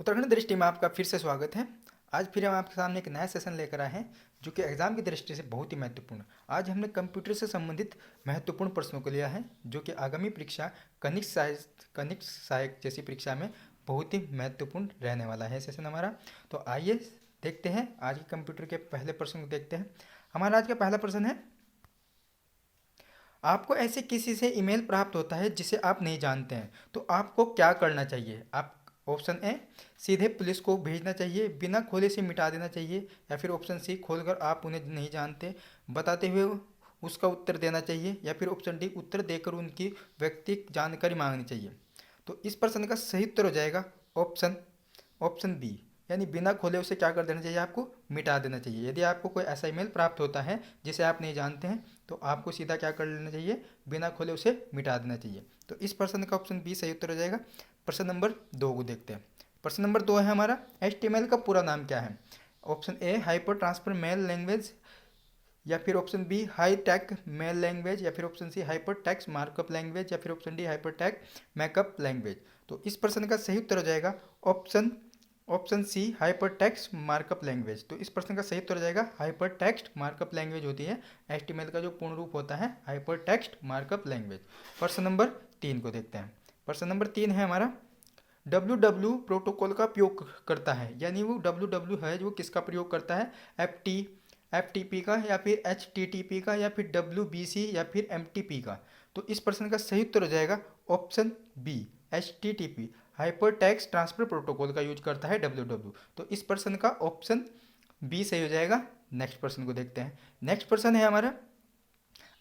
उत्तराखंड दृष्टि में आपका फिर से स्वागत है। आज फिर हम आपके सामने एक नया सेशन लेकर आए हैं जो कि एग्जाम की दृष्टि से बहुत ही महत्वपूर्ण। आज हमने कंप्यूटर से संबंधित महत्वपूर्ण प्रश्नों को लिया है जो कि आगामी परीक्षा कनिष्ठ सहायक जैसी परीक्षा में बहुत ही महत्वपूर्ण रहने वाला है सेशन हमारा। तो आइए देखते हैं आज के कंप्यूटर के पहले प्रश्न को देखते हैं। हमारा आज का पहला प्रश्न है, आपको ऐसे किसी से ईमेल प्राप्त होता है जिसे आप नहीं जानते हैं, तो आपको क्या करना चाहिए? आप ऑप्शन ए, सीधे पुलिस को भेजना चाहिए, बिना खोले से मिटा देना चाहिए, या फिर ऑप्शन सी, खोलकर आप उन्हें नहीं जानते बताते हुए उसका उत्तर देना चाहिए, या फिर ऑप्शन डी, उत्तर देकर उनकी व्यक्तिगत जानकारी मांगनी चाहिए। तो इस प्रश्न का सही उत्तर हो जाएगा ऑप्शन ऑप्शन बी, यानी बिना खोले उसे क्या कर देना चाहिए? आपको मिटा देना चाहिए। यदि आपको कोई ऐसा ईमेल प्राप्त होता है जिसे आप नहीं जानते हैं तो आपको सीधा क्या कर लेना चाहिए? बिना खोले उसे मिटा देना चाहिए। तो इस प्रश्न का ऑप्शन बी सही उत्तर हो जाएगा। प्रश्न नंबर 2 को देखते हैं। प्रश्न नंबर 2 है हमारा, HTML का पूरा नाम क्या है? Option A, hyper transfer mail language, या फिर option B, high tag mail language, या फिर option C, hypertext markup language, या फिर option D, hyper tag makeup language. तो इस प्रश्न का सही उत्तर हो जाएगा option option C, hypertext markup language. तो इस प्रश्न का सही उत्तर हो जाएगा हाइपर टेक्स्ट मार्कअप लैंग्वेज होती है। HTML का जो पूर्ण रूप होता है हाइपर टेक्स्ट मार्कअप लैंग्वेज। प्रश्न नंबर 3 को देखते हैं। प्रश्न नंबर 3 है हमारा, WW प्रोटोकॉल का उपयोग करता है, यानी वो WW है जो किसका प्रयोग करता है? FTP का, या फिर HTTP का, या फिर WBC, या फिर MTP का। तो इस प्रश्न का सही उत्तर हो जाएगा option B, HTTP, hypertext transfer protocol का यूज करता है WW। तो इस प्रश्न का ऑप्शन बी सही हो जाएगा। नेक्स्ट प्रश्न को देखते हैं। नेक्स्ट प्रश्न है हमारा,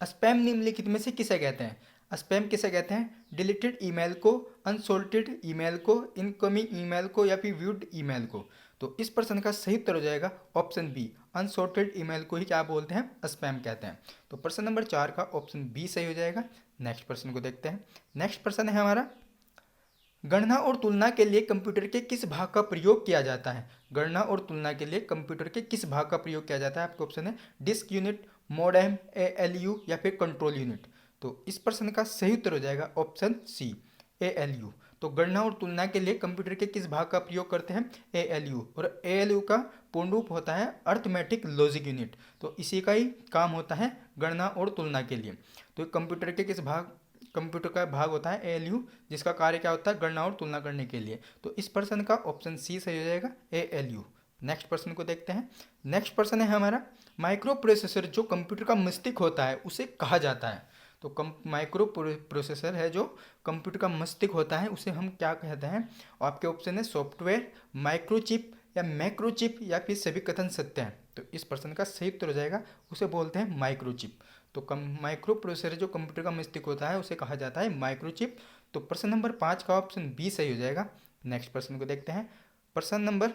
स्पैम निम्नलिखित में से किसे कहते हैं? स्पैम किसे कहते हैं? डिलीटेड ईमेल को, अनसॉल्टेड ईमेल को, इनकमिंग ईमेल को, या फिर व्यूड ईमेल को। तो इस प्रश्न का सही उत्तर हो जाएगा ऑप्शन बी, अनसॉर्टेड ईमेल को ही क्या बोलते हैं? स्पैम कहते हैं। तो प्रश्न नंबर 4 का ऑप्शन बी सही हो जाएगा। नेक्स्ट प्रश्न को देखते हैं। नेक्स्ट प्रश्न है हमारा, गणना और तुलना के लिए कंप्यूटर के किस भाग का प्रयोग किया जाता है? गणना और तुलना के लिए कंप्यूटर के किस भाग का प्रयोग किया जाता है? आपके ऑप्शन है डिस्क यूनिट, मोडेम, ALU, या फिर कंट्रोल यूनिट। तो इस प्रश्न का सही उत्तर हो जाएगा ऑप्शन सी, ALU। तो गणना और तुलना के लिए कंप्यूटर के किस भाग का प्रयोग करते हैं? ALU। और ALU का पूर्ण रूप होता है अर्थमेटिक लॉजिक यूनिट। तो इसी का ही काम होता है गणना और तुलना के लिए। तो कंप्यूटर का भाग होता है ALU, जिसका कार्य क्या होता है? गणना और तुलना करने के लिए। तो इस प्रश्न का ऑप्शन सी सही हो जाएगा, ALU। नेक्स्ट प्रश्न को देखते हैं। नेक्स्ट प्रश्न है हमारा, माइक्रो प्रोसेसर जो कंप्यूटर का मस्तिष्क होता है उसे कहा जाता है? तो माइक्रो प्रोसेसर है जो कंप्यूटर का मस्तिष्क होता है उसे हम क्या कहते हैं? आपके ऑप्शन है सॉफ्टवेयर, माइक्रोचिप, या मैक्रोचिप, या फिर सभी कथन सत्य हैं। तो इस प्रश्न का सही उत्तर हो जाएगा, उसे बोलते हैं माइक्रोचिप। तो माइक्रो प्रोसेसर जो कंप्यूटर का मस्तिष्क होता है उसे कहा जाता है माइक्रोचिप। तो प्रश्न नंबर 5 का ऑप्शन बी सही हो जाएगा। नेक्स्ट प्रश्न को देखते हैं। प्रश्न नंबर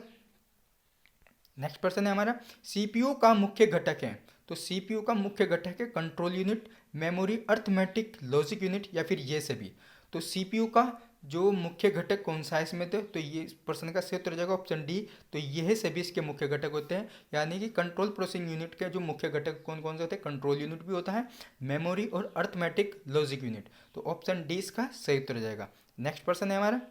नेक्स्ट प्रश्न है हमारा, CPU का मुख्य घटक है? तो CPU का मुख्य घटक है control unit, memory, arithmetic logic unit, या फिर ये सभी। तो CPU का जो मुख्य घटक कौन सा है इसमें? तो ये प्रश्न का सही उत्तर हो जाएगा ऑप्शन डी। तो यह सभी इसके मुख्य घटक होते हैं, यानी कि कंट्रोल प्रोसेसिंग यूनिट के जो मुख्य घटक कौन कौन से होते हैं? कंट्रोल यूनिट भी होता है, मेमोरी और अर्थमेटिक लॉजिक यूनिट। तो ऑप्शन डी इसका सही उत्तर हो जाएगा। नेक्स्ट प्रश्न है हमारा,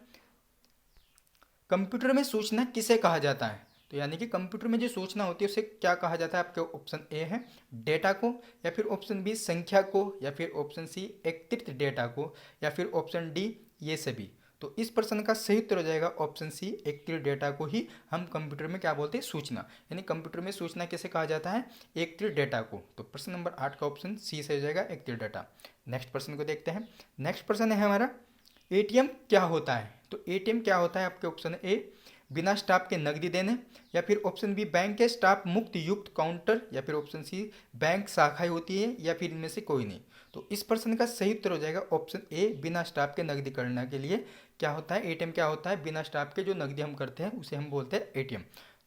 कंप्यूटर में सूचना किसे कहा जाता है? तो यानी कि कंप्यूटर में जो सूचना होती है उसे क्या कहा जाता है? आपके ऑप्शन ए है डेटा को, या फिर ऑप्शन बी संख्या को, या फिर ऑप्शन सी एकत्रित डेटा को, या फिर ऑप्शन डी ये सभी। तो इस प्रश्न का सही उत्तर हो जाएगा ऑप्शन सी, एकत्रित डेटा को ही हम कंप्यूटर में क्या बोलते हैं? सूचना। यानी कंप्यूटर में सूचना किसे कहा जाता है? एकत्रित डेटा को। तो प्रश्न नंबर 8 का ऑप्शन सी सही हो जाएगा, एकत्रित डेटा। नेक्स्ट प्रश्न को देखते हैं। नेक्स्ट प्रश्न है हमारा, ATM क्या होता है? तो ATM क्या होता है? आपके ऑप्शन ए, बिना स्टाफ के नकदी देने, या फिर ऑप्शन बी, बैंक के स्टाफ मुक्त युक्त काउंटर, या फिर ऑप्शन सी, बैंक शाखाएं होती है, या फिर इनमें से कोई नहीं। तो इस प्रश्न का सही उत्तर हो जाएगा ऑप्शन ए, बिना स्टाफ के नकदी करने के लिए क्या होता है? ATM क्या होता है? बिना स्टाफ के जो नकदी हम करते हैं उसे हम बोलते हैं ATM।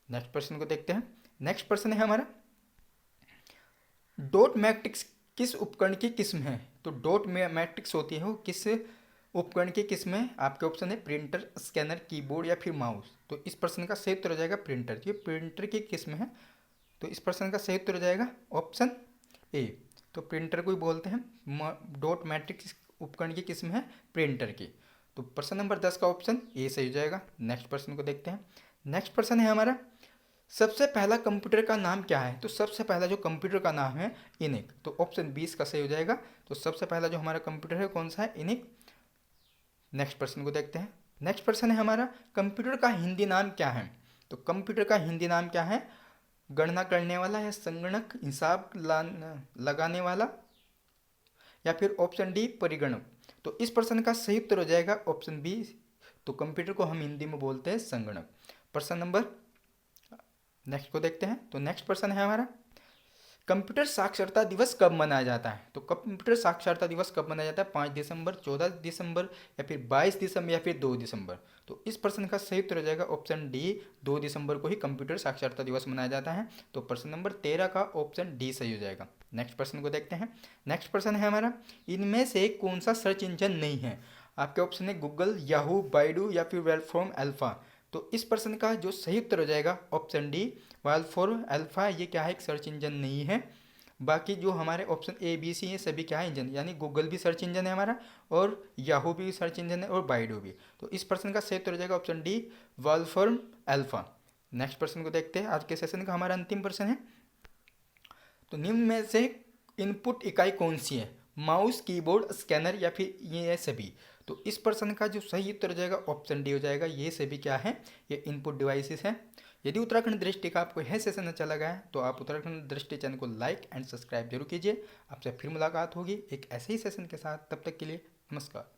नेक्स्ट प्रश्न को देखते हैं। नेक्स्ट प्रश्न है हमारा, डॉट मैट्रिक्स किस उपकरण की किस्म है? तो डॉट मैट्रिक्स होती है वो किस उपकरण की किस्म है? आपके ऑप्शन है प्रिंटर, स्कैनर, कीबोर्ड, या फिर माउस। तो इस प्रश्न का सही उत्तर हो जाएगा प्रिंटर। ये प्रिंटर की किस्म है। तो इस प्रश्न का सही उत्तर हो जाएगा ऑप्शन ए। तो प्रिंटर को ही बोलते हैं, डॉट मैट्रिक्स उपकरण की किस्म है प्रिंटर की। तो प्रश्न नंबर 10 का ऑप्शन ए सही हो जाएगा। नेक्स्ट प्रश्न को देखते हैं। नेक्स्ट प्रश्न है हमारा, सबसे पहला कंप्यूटर का नाम क्या है? तो सबसे पहला जो कंप्यूटर का नाम है इनिक, तो ऑप्शन 20 का सही हो जाएगा। तो सबसे पहला जो हमारा कंप्यूटर है कौन सा है? इनिक। नेक्स्ट प्रश्न को देखते हैं। नेक्स्ट प्रश्न है हमारा, कंप्यूटर का हिंदी नाम क्या है? तो कंप्यूटर का हिंदी नाम क्या है? गणना करने वाला या संगणक, हिसाब लगाने वाला, या फिर ऑप्शन डी परिगणक। तो इस प्रश्न का सही उत्तर हो जाएगा ऑप्शन बी। तो कंप्यूटर को हम हिंदी में बोलते हैं संगणक। प्रश्न नंबर नेक्स्ट को देखते हैं। तो नेक्स्ट प्रश्न है हमारा, कंप्यूटर साक्षरता दिवस कब मनाया जाता है? तो कंप्यूटर साक्षरता दिवस कब मनाया जाता है? 5 दिसंबर, 14 दिसंबर, या फिर 22 दिसंबर, या फिर 2 दिसंबर। तो इस प्रश्न का सही उत्तर हो जाएगा ऑप्शन डी, 2 दिसंबर को ही कंप्यूटर साक्षरता दिवस मनाया जाता है। तो प्रश्न नंबर 13 का ऑप्शन डी सही हो जाएगा। नेक्स्ट प्रश्न को देखते हैं। नेक्स्ट प्रश्न है हमारा, इनमें से कौन सा सर्च इंजन नहीं है? आपके ऑप्शन है गूगल, याहू, बाइडू, या फिर वेलफ्रॉम अल्फा। तो इस प्रश्न का जो सही उत्तर हो जाएगा ऑप्शन डी, वेलफ्रॉम अल्फा। ये क्या है? एक सर्च इंजन नहीं है। बाकी जो हमारे ऑप्शन ए बी सी हैं सभी क्या है? इंजन, यानी गूगल भी सर्च इंजन है हमारा, और याहू भी सर्च इंजन है, और बाइडू भी। तो इस प्रश्न का सही उत्तर हो जाएगा ऑप्शन डी, वेलफ्रॉम अल्फा। नेक्स्ट प्रश्न को देखते हैं। आज के सेशन का हमारा अंतिम प्रश्न है, तो निम्न में से इनपुट इकाई कौन सी है? माउस, कीबोर्ड, स्कैनर, या फिर ये सभी। तो इस प्रश्न का जो सही उत्तर हो जाएगा ऑप्शन डी हो जाएगा। ये सभी क्या है? ये इनपुट डिवाइसेस हैं। यदि उत्तराखंड दृष्टि का आपको यह सेशन अच्छा लगा है तो आप उत्तराखंड दृष्टि चैनल को लाइक एंड सब्सक्राइब जरूर कीजिए। आपसे फिर मुलाकात होगी एक ऐसे ही सेशन के साथ। तब तक के लिए नमस्कार।